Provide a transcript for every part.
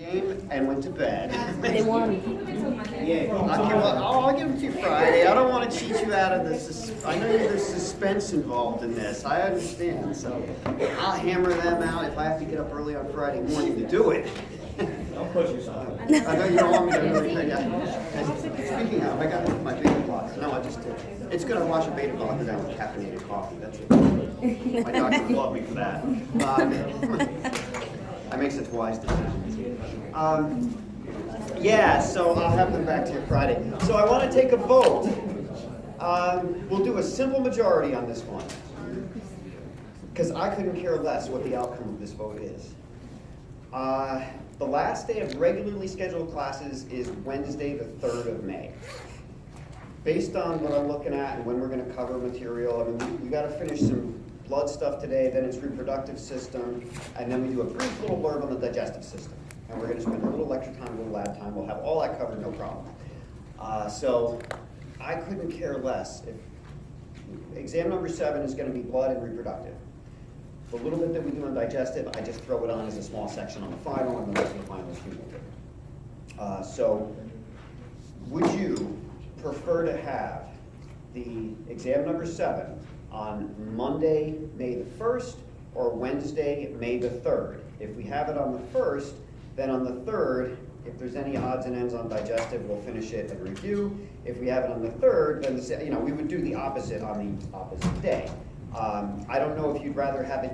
game and went to bed. They won. Yeah, I'll give them to you Friday. I don't want to cheat you out of this. I know there's suspense involved in this. I understand. So I'll hammer them out if I have to get up early on Friday morning to do it. Don't push yourself. I know you don't want me to really crazy. Speaking of, I got my beta blocker. No, I just did. It's good to wash a beta blocker down with caffeinated coffee. That's it. My doctor would love me for that. I make such wise decisions. Yeah, so I'll have them back to you Friday. So I want to take a vote. We'll do a simple majority on this one, because I couldn't care less what the outcome of this vote is. The last day of regularly scheduled classes is Wednesday, the 3rd of May. Based on what I'm looking at and when we're going to cover material, I mean, we got to finish some blood stuff today, then it's reproductive system, and then we do a brief little blurb on the digestive system. And we're going to spend a little lecture time, a little lab time. We'll have all that covered, no problem. So I couldn't care less. If exam number 7 is going to be blood and reproductive. The little bit that we do on digestive, I just throw it on as a small section on the final, and the rest of the final is cumulative. So would you prefer to have the exam number 7 on Monday, May the 1st, or Wednesday, May the 3rd? If we have it on the 1st, then on the 3rd, if there's any odds and ends on digestive, we'll finish it and review. If we have it on the 3rd, then we would do the opposite on the opposite day. I don't know if you'd rather have it,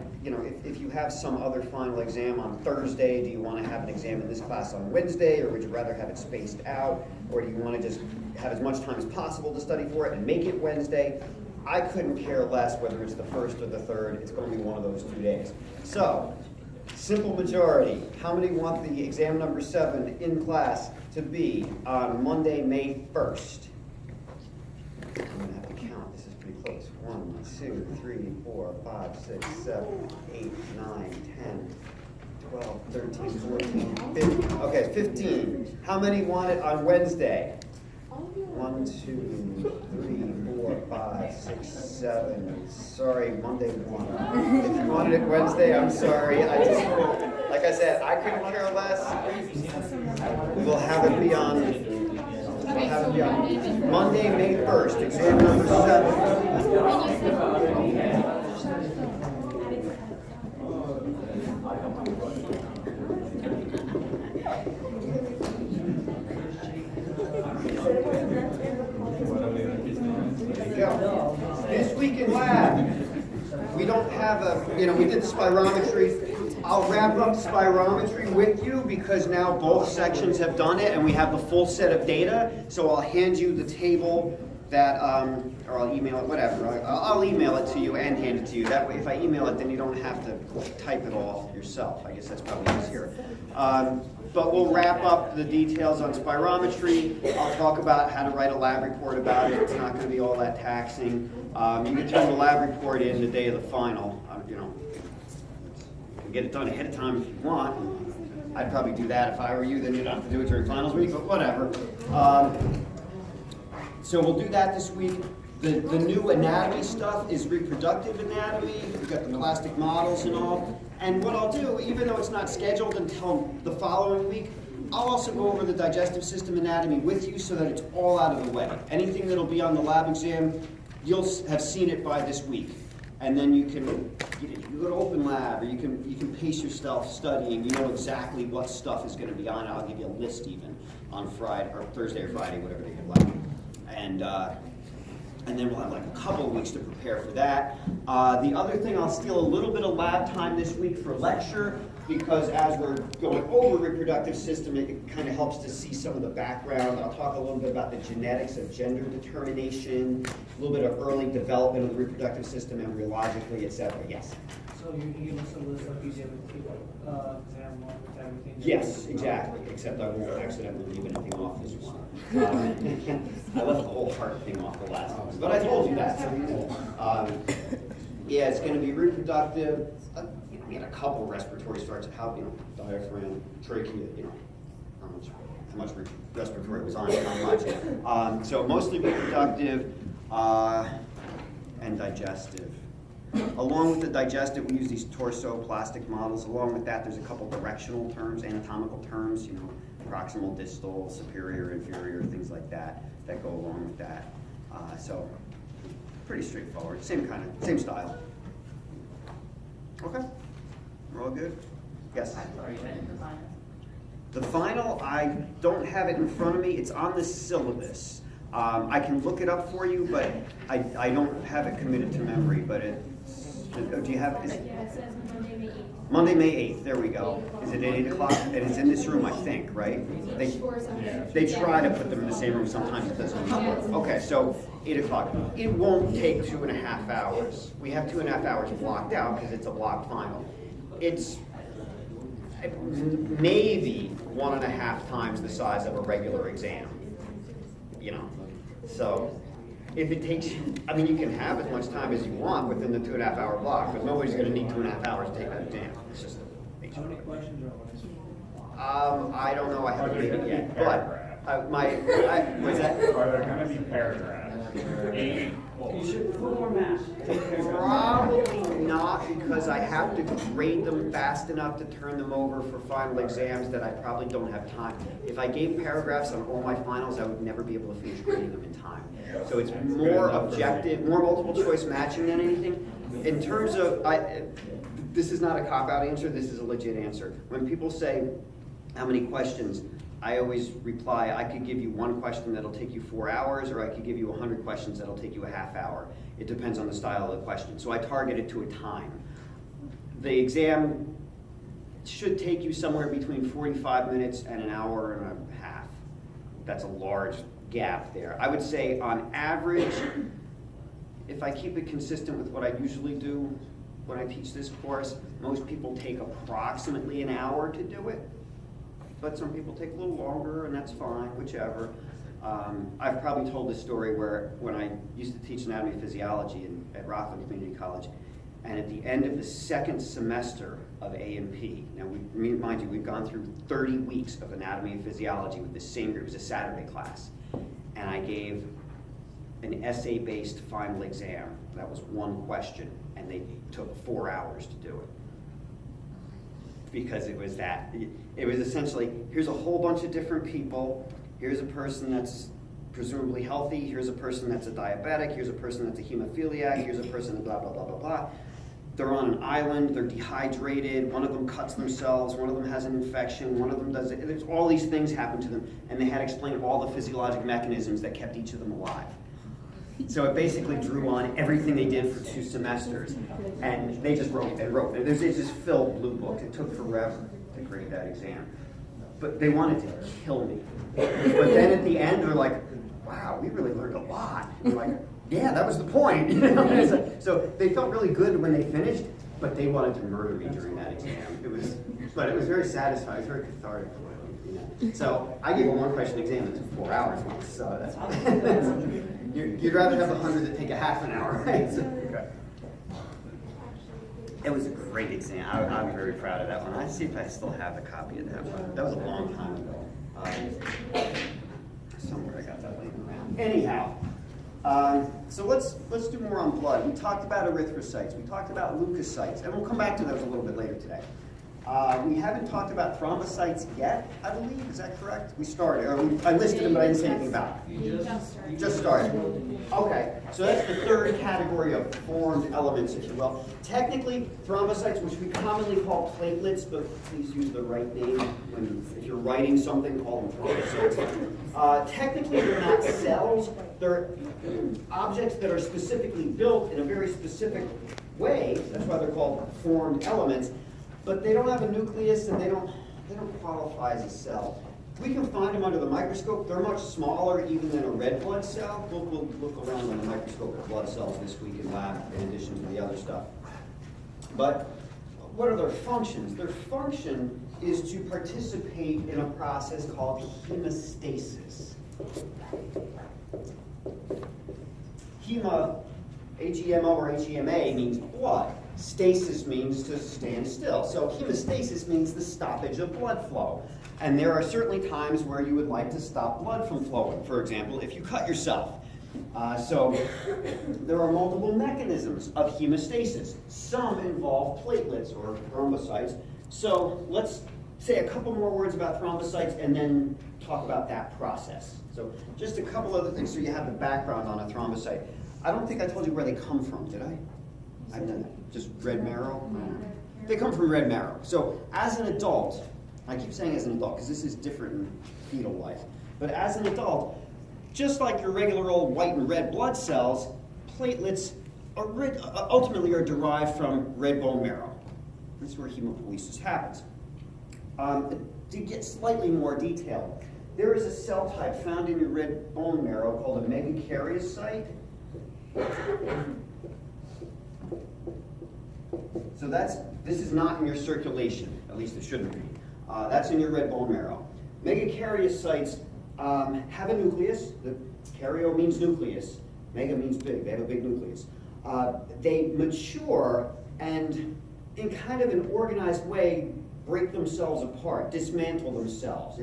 if you have some other final exam on Thursday, do you want to have an exam in this class on Wednesday, or would you rather have it spaced out, or do you want to just have as much time as possible to study for it and make it Wednesday? I couldn't care less whether it's the 1st or the 3rd. It's going to be one of those 2 days. So, simple majority. How many want the exam number 7 in class to be on Monday, May 1st? I'm going to have to count. This is pretty close. 1, 2, 3, 4, 5, 6, 7, 8, 9, 10, 12, 13, 14, 15. Okay, 15. How many want it on Wednesday? 1, 2, 3, 4, 5, 6, 7. Sorry, Monday 1. If you wanted it Wednesday, I'm sorry. Like I said, I couldn't care less. We'll have it be on Monday, May 1st, exam number 7. This week in lab, we don't have we did the spirometry. I'll wrap up spirometry with you because now both sections have done it and we have the full set of data. So I'll hand you the table that, or I'll email it, whatever. I'll email it to you and hand it to you. That way, if I email it, then you don't have to type it all yourself. I guess that's probably easier. But we'll wrap up the details on spirometry. I'll talk about how to write a lab report about it. It's not going to be all that taxing. You can turn the lab report in the day of the final. You can get it done ahead of time if you want. I'd probably do that if I were you. Then you'd have to do it during finals week, but whatever. So we'll do that this week. The new anatomy stuff is reproductive anatomy. We've got the plastic models and all. And what I'll do, even though it's not scheduled until the following week, I'll also go over the digestive system anatomy with you so that it's all out of the way. Anything that'll be on the lab exam, you'll have seen it by this week. And then you can go to open lab, or you can pace yourself studying. You know exactly what stuff is going to be on. I'll give you a list even on Friday or Thursday or Friday, whatever day you like. And then we'll have like a couple of weeks to prepare for that. The other thing, I'll steal a little bit of lab time this week for lecture, because as we're going over reproductive system, it kind of helps to see some of the background. I'll talk a little bit about the genetics of gender determination, a little bit of early development of the reproductive system embryologically, etc. Yes? So you can give us a list like you did with the exam one with everything? Yes, exactly, except I won't accidentally leave anything off this one. I left the whole heart thing off the last one, but I told you that, so you know. Yeah, it's going to be reproductive. We had a couple respiratory starts, diaphragm, trachea, how much respiratory was on it, not much. So mostly reproductive and digestive. Along with the digestive, we use these torso plastic models. Along with that, there's a couple directional terms, anatomical terms, you know, proximal, distal, superior, inferior, things like that, that go along with that. So, pretty straightforward, same style. Okay, we're all good? Yes? The final, I don't have it in front of me. It's on the syllabus. I can look it up for you, but I don't have it committed to memory, but do you have, Yeah, it says Monday, May 8th. Monday, May 8th, there we go. Is it at 8 o'clock? And it's in this room, I think, right? They try to put them in the same room, sometimes it doesn't work. Okay, so 8 o'clock. It won't take 2.5 hours. We have 2.5 hours blocked out because it's a block final. It's maybe 1.5 times the size of a regular exam, you know? So if it takes you, I mean, you can have as much time as you want within the 2.5 hour block, but nobody's gonna need 2.5 hours to take that exam. It's just How many questions are on? I don't know, I haven't made it yet, but was that? Are there gonna be paragraphs? You should put more math. Probably not, because I have to grade them fast enough to turn them over for final exams that I probably don't have time. If I gave paragraphs on all my finals, I would never be able to finish grading them in time. So it's more objective, more multiple choice matching than anything. In terms of, this is not a cop-out answer, this is a legit answer. When people say, how many questions? I always reply, I could give you one question that'll take you 4 hours, or I could give you 100 questions that'll take you a half hour. It depends on the style of the question. So I target it to a time. The exam should take you somewhere between 45 minutes and an hour and a half. That's a large gap there. I would say on average, if I keep it consistent with what I usually do when I teach this course, most people take approximately an hour to do it. But some people take a little longer, and that's fine, whichever. I've probably told this story where when I used to teach anatomy and physiology at Rockland Community College, and at the end of the second semester of A&P, now mind you, we've gone through 30 weeks of anatomy and physiology with the same group. It was a Saturday class, and I gave an essay-based final exam. That was one question, and they took 4 hours to do it. Because it was essentially, here's a whole bunch of different people, here's a person that's presumably healthy, here's a person that's a diabetic, here's a person that's a hemophiliac, here's a person that blah, blah, blah, blah, blah. They're on an island, they're dehydrated, one of them cuts themselves, one of them has an infection, one of them does it, there's all these things happen to them, and they had to explain all the physiologic mechanisms that kept each of them alive. So it basically drew on everything they did for 2 semesters, and they just wrote and wrote. And they just filled blue books. It took forever to grade that exam. But they wanted to kill me. But then at the end, they're like, wow, we really learned a lot. And I'm like, yeah, that was the point. So they felt really good when they finished, but they wanted to murder me during that exam. But it was very satisfying. It was very cathartic. So I gave a 1-question exam that took 4 hours once. So that's you'd rather have 100 that take a half an hour, right? So, okay. It was a great exam. I'm very proud of that one. Let's see if I still have a copy of that one. That was a long time ago. Somewhere I got that laying around. Anyhow, so let's do more on blood. We talked about erythrocytes. We talked about leukocytes, and we'll come back to those a little bit later today. We haven't talked about thrombocytes yet, I believe. Is that correct? We started. I listed them, but I didn't say anything about them. Just started. Okay, so that's the third category of formed elements, if you will. Technically, thrombocytes, which we commonly call platelets, but please use the right name if you're writing something, call them thrombocytes. Technically, they're not cells. They're objects that are specifically built in a very specific way. That's why they're called formed elements. But they don't have a nucleus, and they don't qualify as a cell. We can find them under the microscope. They're much smaller even than a red blood cell. We'll look around on the microscope at blood cells this week in lab, in addition to the other stuff. But what are their functions? Their function is to participate in a process called hemostasis. Hema, H-E-M-O or H-E-M-A means blood. Stasis means to stand still. So hemostasis means the stoppage of blood flow. And there are certainly times where you would like to stop blood from flowing. For example, if you cut yourself, So there are multiple mechanisms of hemostasis. Some involve platelets or thrombocytes. So let's say a couple more words about thrombocytes and then talk about that process. So just a couple other things so you have the background on a thrombocyte. I don't think I told you where they come from, did I? I did. Just red marrow? They come from red marrow. So as an adult, I keep saying as an adult because this is different in fetal life, but as an adult, just like your regular old white and red blood cells, platelets ultimately are derived from red bone marrow. That's where hemopoiesis happens. To get slightly more detailed, there is a cell type found in your red bone marrow called a megakaryocyte. So this is not in your circulation, at least it shouldn't be. That's in your red bone marrow. Megakaryocytes have a nucleus. The karyo means nucleus. Mega means big. They have a big nucleus. They mature and in kind of an organized way break themselves apart, dismantle themselves.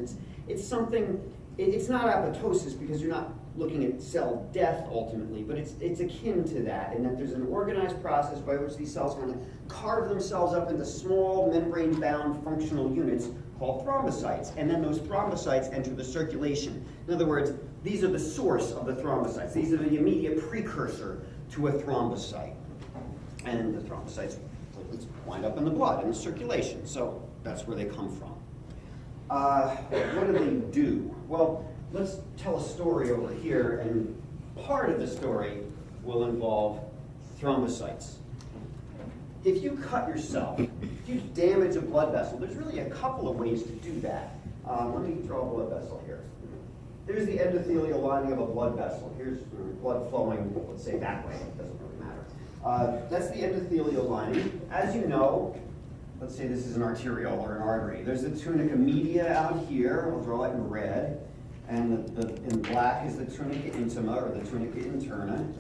It's something, it's not apoptosis because you're not looking at cell death ultimately, but it's akin to that in that there's an organized process by which these cells kind of carve themselves up into small membrane-bound functional units called thrombocytes, and then those thrombocytes enter the circulation. In other words, these are the source of the thrombocytes. These are the immediate precursor to a thrombocyte. And the thrombocytes wind up in the blood, in the circulation, so that's where they come from. What do they do? Well, let's tell a story over here, and part of the story will involve thrombocytes. If you cut yourself, if you damage a blood vessel, there's really a couple of ways to do that. Let me draw a blood vessel here. There's the endothelial lining of a blood vessel. Here's blood flowing, let's say that way, it doesn't really matter. That's the endothelial lining. As you know, let's say this is an arteriole or an artery. There's the tunica media out here, I'll draw it in red, and in black is the tunica intima or the tunica interna.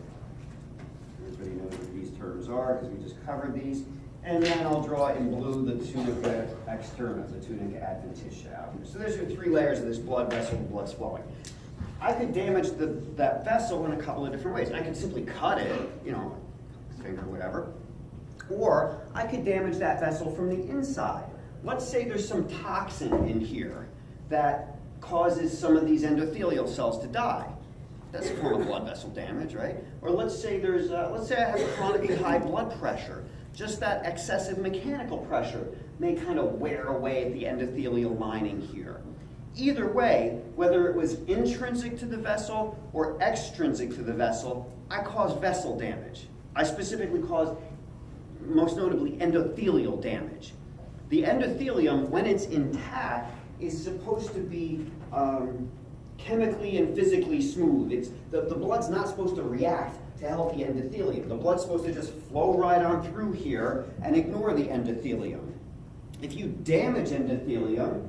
Everybody knows what these terms are because we just covered these. And then I'll draw in blue the tunica externa, the tunica adventitia out here. So there's your three layers of this blood vessel, the blood's flowing. I could damage that vessel in a couple of different ways. I could simply cut it, finger, whatever. Or I could damage that vessel from the inside. Let's say there's some toxin in here that causes some of these endothelial cells to die. That's a form of blood vessel damage, right? Or let's say let's say I have chronically high blood pressure. Just that excessive mechanical pressure may kind of wear away at the endothelial lining here. Either way, whether it was intrinsic to the vessel or extrinsic to the vessel, I cause vessel damage. I specifically cause, most notably, endothelial damage. The endothelium, when it's intact, is supposed to be chemically and physically smooth. The blood's not supposed to react to healthy endothelium. The blood's supposed to just flow right on through here and ignore the endothelium. If you damage endothelium,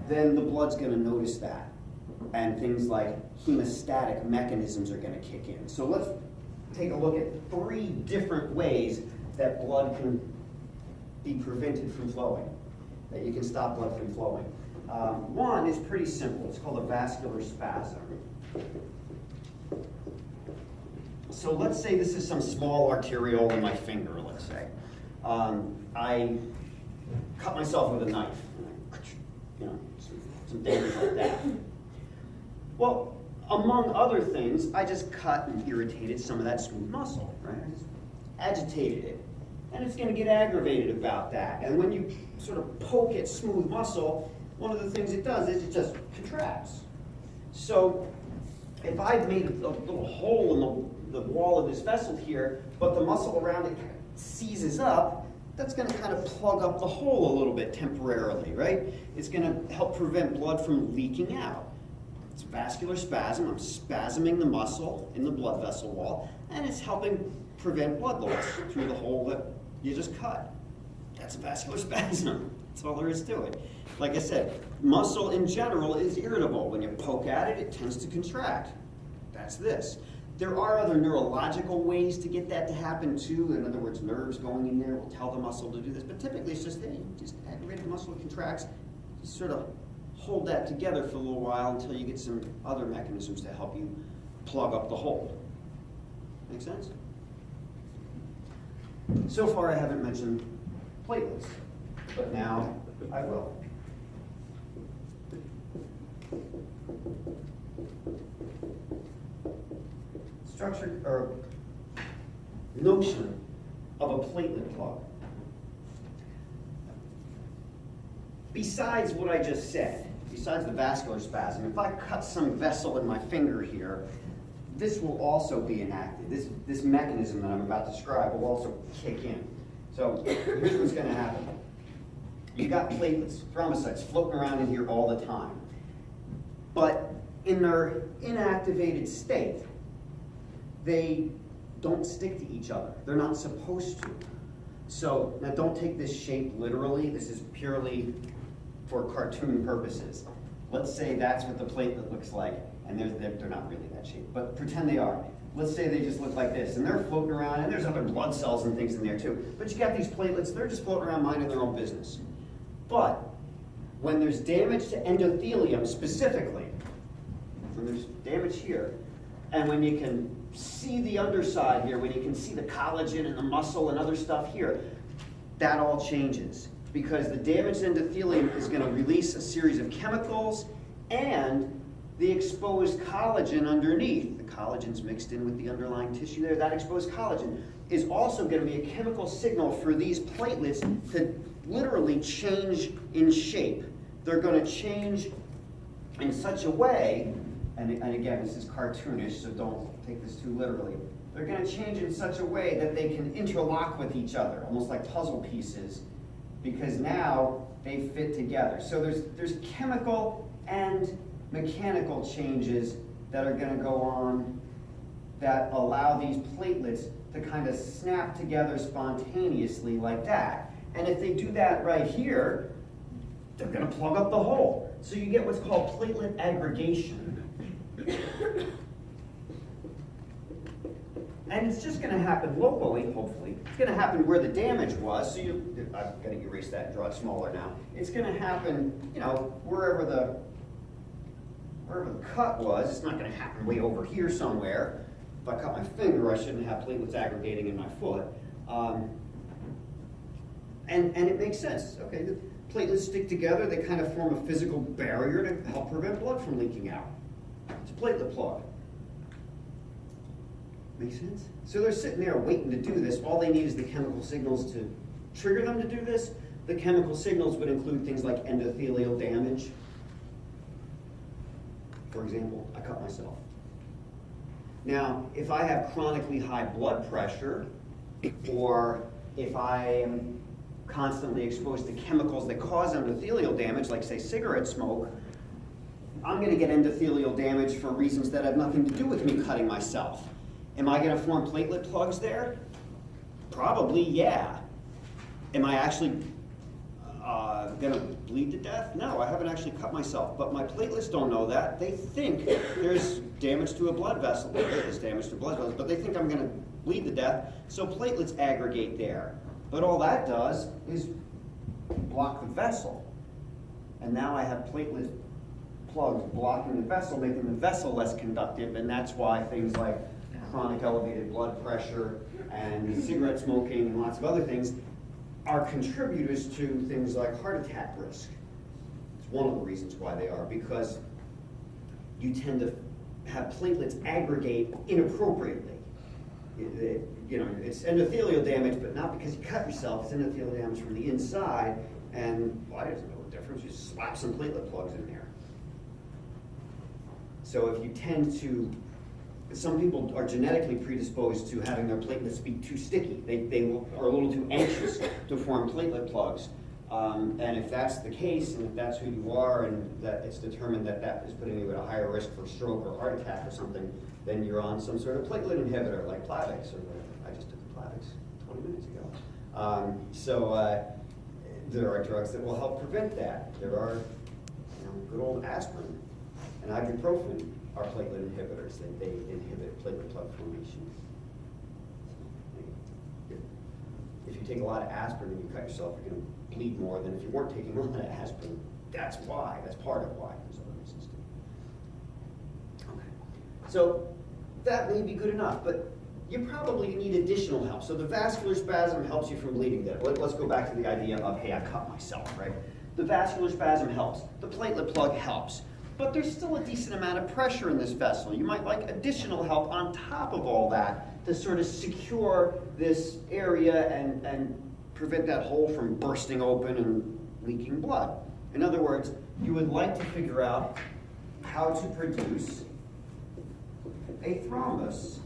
then the blood's going to notice that. And things like hemostatic mechanisms are going to kick in. So let's take a look at 3 different ways that blood can be prevented from flowing, that you can stop blood from flowing. One is pretty simple. It's called a vascular spasm. So let's say this is some small arteriole in my finger, let's say. I cut myself with a knife, some damage like that. Well, among other things, I just cut and irritated some of that smooth muscle, right? I just agitated it. And it's going to get aggravated about that. And when you sort of poke at smooth muscle, one of the things it does is it just contracts. So if I've made a little hole in the wall of this vessel here, but the muscle around it kind of seizes up, that's going to kind of plug up the hole a little bit temporarily, right? It's going to help prevent blood from leaking out. It's vascular spasm. I'm spasming the muscle in the blood vessel wall, and it's helping prevent blood loss through the hole that you just cut. That's a vascular spasm. That's all there is to it. Like I said, muscle in general is irritable. When you poke at it, it tends to contract. That's this. There are other neurological ways to get that to happen too. In other words, nerves going in there will tell the muscle to do this. But typically it's just, hey, you just aggravate the muscle, it contracts. Just sort of hold that together for a little while until you get some other mechanisms to help you plug up the hole. Make sense? So far I haven't mentioned platelets, but now I will. Structure or notion of a platelet plug. Besides what I just said, besides the vascular spasm, if I cut some vessel in my finger here, this will also be enacted. This mechanism that I'm about to describe will also kick in. So here's what's going to happen. You've got platelets, thrombocytes floating around in here all the time. But in their inactivated state, they don't stick to each other. They're not supposed to. So now don't take this shape literally. This is purely for cartoon purposes. Let's say that's what the platelet looks like, and they're not really that shape, but pretend they are. Let's say they just look like this, and they're floating around, and there's other blood cells and things in there too. But you got these platelets, they're just floating around minding their own business. But when there's damage to endothelium specifically, when there's damage here, and when you can see the underside here, when you can see the collagen and the muscle and other stuff here, that all changes. Because the damaged endothelium is going to release a series of chemicals, and the exposed collagen underneath, the collagen's mixed in with the underlying tissue there, that exposed collagen is also going to be a chemical signal for these platelets to literally change in shape. They're going to change in such a way, and again, this is cartoonish, so don't take this too literally. They're going to change in such a way that they can interlock with each other, almost like puzzle pieces, because now they fit together. So there's chemical and mechanical changes that are going to go on that allow these platelets to kind of snap together spontaneously like that. And if they do that right here, they're going to plug up the hole. So you get what's called platelet aggregation. And it's just going to happen locally, hopefully. It's going to happen where the damage was. So I've got to erase that and draw it smaller now. It's going to happen, wherever the cut was. It's not going to happen way over here somewhere. If I cut my finger, I shouldn't have platelets aggregating in my foot. And it makes sense. Okay, the platelets stick together. They kind of form a physical barrier to help prevent blood from leaking out. It's a platelet plug. Make sense? So they're sitting there waiting to do this. All they need is the chemical signals to trigger them to do this. The chemical signals would include things like endothelial damage. For example, I cut myself. Now, if I have chronically high blood pressure, or if I am constantly exposed to chemicals that cause endothelial damage, like say cigarette smoke, I'm going to get endothelial damage for reasons that have nothing to do with me cutting myself. Am I going to form platelet plugs there? Probably, yeah. Am I actually going to bleed to death? No, I haven't actually cut myself, but my platelets don't know that. They think there's damage to a blood vessel. There is damage to a blood vessel, but they think I'm going to bleed to death, so platelets aggregate there. But all that does is block the vessel. And now I have platelet plugs blocking the vessel, making the vessel less conductive, and that's why things like chronic elevated blood pressure and cigarette smoking and lots of other things are contributors to things like heart attack risk. It's one of the reasons why they are, because you tend to have platelets aggregate inappropriately. It's endothelial damage, but not because you cut yourself. It's endothelial damage from the inside, and why doesn't know the difference? You slap some platelet plugs in there. So if you tend to, some people are genetically predisposed to having their platelets be too sticky. They are a little too anxious to form platelet plugs. And if that's the case, and if that's who you are, and that it's determined that that is putting you at a higher risk for stroke or heart attack or something, then you're on some sort of platelet inhibitor like Plavix or whatever. I just took the Plavix 20 minutes ago. There are drugs that will help prevent that. There are, good old aspirin and ibuprofen are platelet inhibitors. They inhibit platelet plug formation. If you take a lot of aspirin and you cut yourself, you're going to bleed more than if you weren't taking a lot of aspirin. That's why. That's part of why. There's other reasons too. Okay. So that may be good enough, but you probably need additional help. So the vascular spasm helps you from bleeding there. Let's go back to the idea of, hey, I cut myself, right? The vascular spasm helps. The platelet plug helps. But there's still a decent amount of pressure in this vessel. You might like additional help on top of all that to sort of secure this area and prevent that hole from bursting open and leaking blood. In other words, you would like to figure out how to produce a thrombus,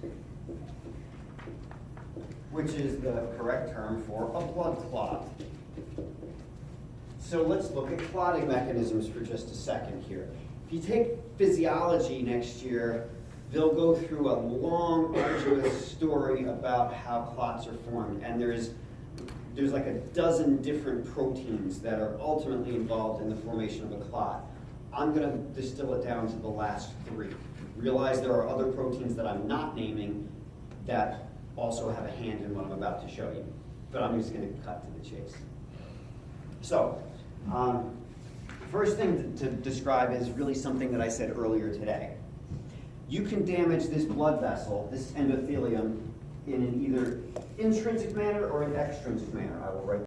which is the correct term for a blood clot. So let's look at clotting mechanisms for just a second here. If you take physiology next year, they'll go through a long, arduous story about how clots are formed, and there's like a dozen different proteins that are ultimately involved in the formation of a clot. I'm going to distill it down to the last three. Realize there are other proteins that I'm not naming that also have a hand in what I'm about to show you, but I'm just going to cut to the chase. So, first thing to describe is really something that I said earlier today. You can damage this blood vessel, this endothelium, in an either intrinsic manner or an extrinsic manner. I will write